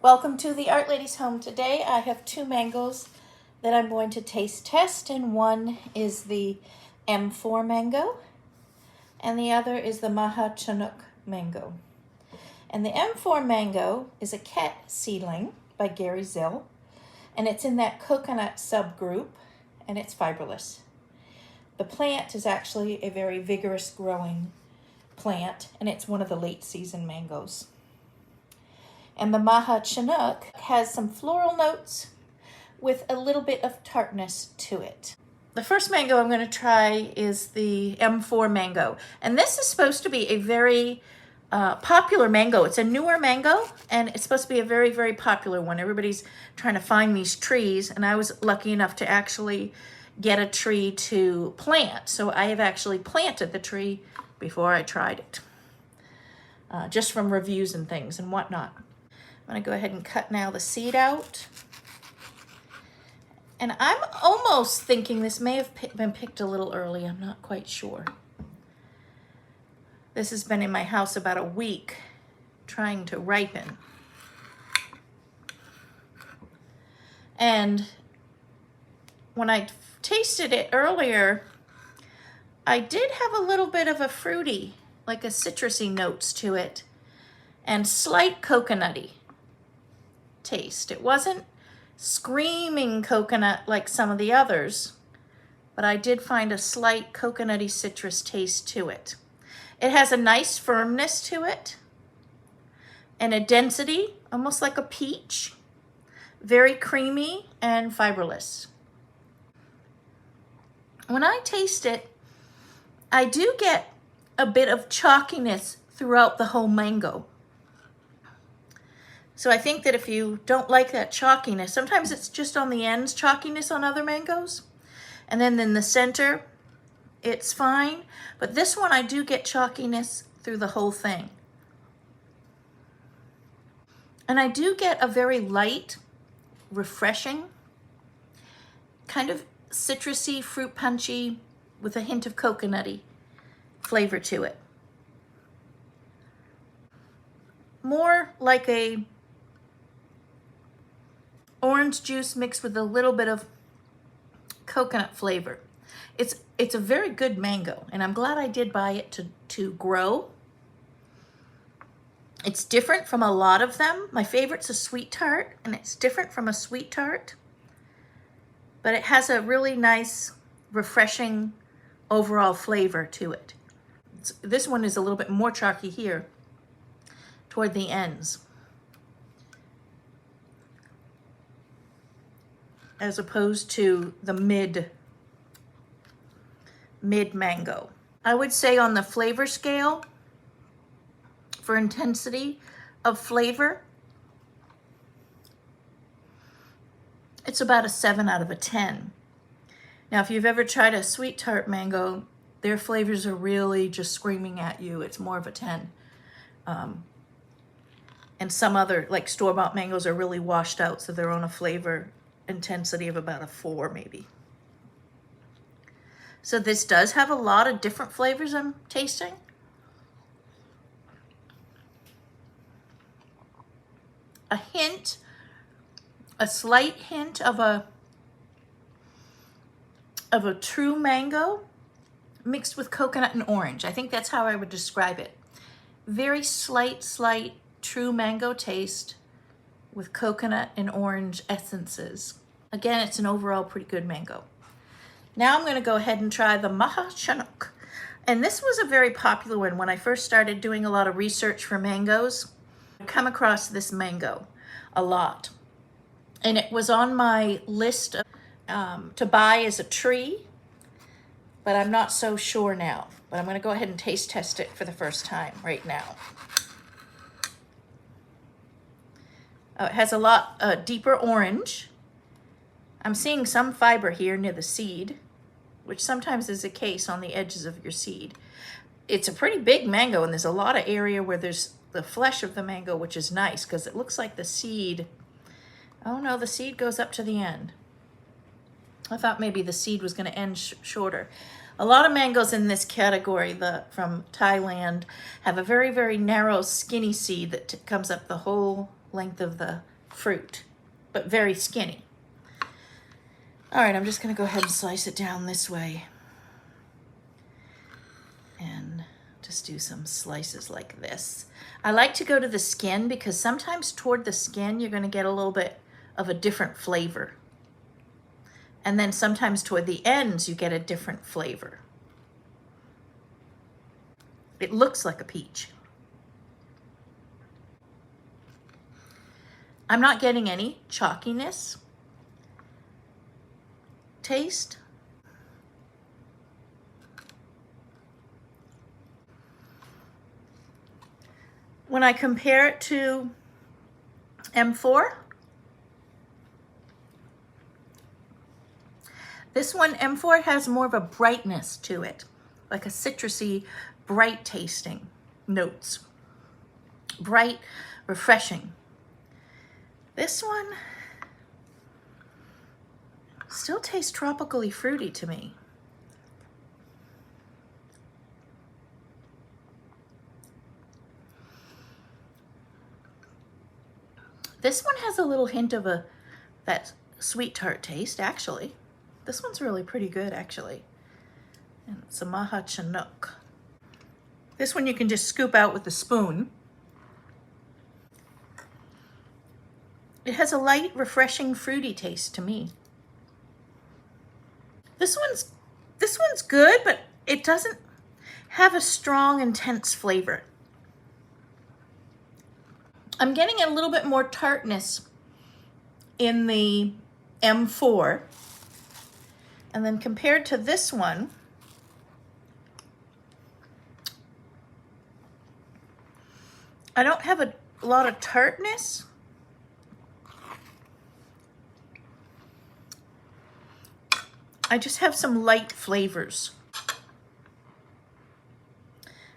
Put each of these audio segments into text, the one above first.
Welcome to the Art Lady's home. Today I have two mangoes that I'm going to taste test, and one is the M-4 mango and the other is the Maha Chanok mango. And the M-4 mango is a ket seedling by Gary Zill, and it's in that coconut subgroup, and it's fiberless. The plant is actually a very vigorous growing plant, and it's one of the late season mangoes. And the Maha Chinook has some floral notes with a little bit of tartness to it. The first mango I'm going to try is the M-4 mango. And this is supposed to be a very popular mango. It's a newer mango, and it's supposed to be a very, very popular one. Everybody's trying to find these trees, and I was lucky enough to actually get a tree to plant. So I have actually planted the tree before I tried it, just from reviews and things and whatnot. I'm going to go ahead and cut now the seed out. And I'm almost thinking this may have been picked a little early. I'm not quite sure. This has been in my house about a week trying to ripen. And when I tasted it earlier, I did have a little bit of a fruity, like a citrusy notes to it, and slight coconutty taste. It wasn't screaming coconut like some of the others, but I did find a slight coconutty citrus taste to it. It has a nice firmness to it and a density, almost like a peach, very creamy and fiberless. When I taste it, I do get a bit of chalkiness throughout the whole mango. So I think that if you don't like that chalkiness, sometimes it's just on the ends, chalkiness on other mangoes. And then in the center, it's fine. But this one, I do get chalkiness through the whole thing. And I do get a very light, refreshing, kind of citrusy, fruit punchy, with a hint of coconutty flavor to it. More like a orange juice mixed with a little bit of coconut flavor. It's a very good mango, and I'm glad I did buy it to grow. It's different from a lot of them. My favorite's a sweet tart, and it's different from a sweet tart, but it has a really nice, refreshing overall flavor to it. This one is a little bit more chalky here toward the ends, as opposed to the mid mango. I would say on the flavor scale, for intensity of flavor, it's about a 7 out of a 10. Now, if you've ever tried a sweet tart mango, their flavors are really just screaming at you. It's more of a 10. And some other, like store-bought mangoes, are really washed out, so they're on a flavor intensity of about a 4 maybe. So this does have a lot of different flavors I'm tasting. A slight hint of a true mango mixed with coconut and orange. I think that's how I would describe it. Very slight true mango taste with coconut and orange essences. Again, it's an overall pretty good mango. Now I'm going to go ahead and try the Maha Chanok. And this was a very popular one when I first started doing a lot of research for mangoes. I come across this mango a lot. And it was on my list to buy as a tree, but I'm not so sure now. But I'm going to go ahead and taste test it for the first time right now. It has a lot deeper orange. I'm seeing some fiber here near the seed, which sometimes is the case on the edges of your seed. It's a pretty big mango, and there's a lot of area where there's the flesh of the mango, which is nice because it looks like the seed. Oh no, the seed goes up to the end. I thought maybe the seed was going to end shorter. A lot of mangoes in this category, from Thailand, have a very, very narrow, skinny seed that comes up the whole length of the fruit, but very skinny. All right, I'm just gonna go ahead and slice it down this way. And just do some slices like this. I like to go to the skin because sometimes toward the skin, you're gonna get a little bit of a different flavor. And then sometimes toward the ends, you get a different flavor. It looks like a peach. I'm not getting any chalkiness taste. When I compare it to M4, this one, M4, has more of a brightness to it, like a citrusy, bright tasting notes. Bright, refreshing. This one still tastes tropically fruity to me. This one has a little hint of that sweet tart taste, actually. This one's really pretty good, actually. And it's a Maha Chinook. This one you can just scoop out with a spoon. It has a light, refreshing, fruity taste to me. This one's good, but it doesn't have a strong, intense flavor. I'm getting a little bit more tartness in the M4. And then compared to this one, I don't have a lot of tartness. I just have some light flavors.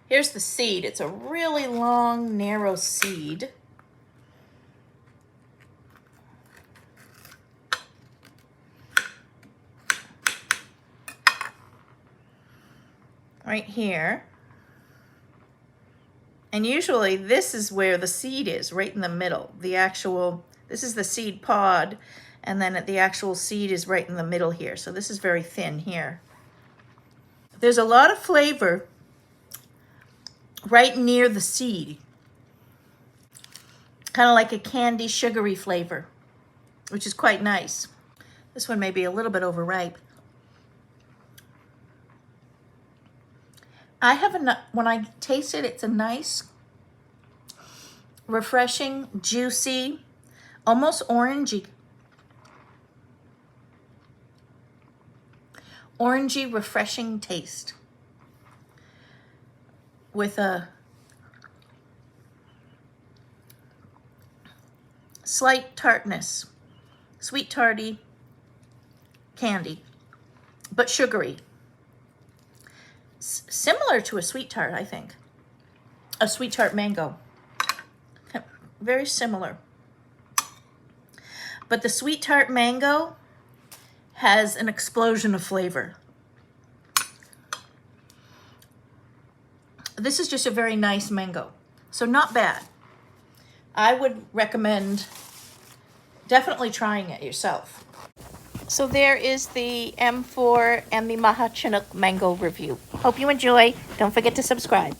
Here's the seed. It's a really long, narrow seed. Right here. And usually this is where the seed is, right in the middle. This is the seed pod, and then the actual seed is right in the middle here. So this is very thin here. There's a lot of flavor right near the seed. Kind of like a candy, sugary flavor, which is quite nice. This one may be a little bit overripe. When I taste it, it's a nice, refreshing, juicy, almost orangey refreshing taste with a slight tartness, sweet tarty candy, but sugary. Similar to a sweet tart, I think. A sweet tart mango. Very similar. But the sweet tart mango has an explosion of flavor. This is just a very nice mango. So not bad. I would recommend definitely trying it yourself. So there is the M4 and the Maha Chinook mango review. Hope you enjoy. Don't forget to subscribe.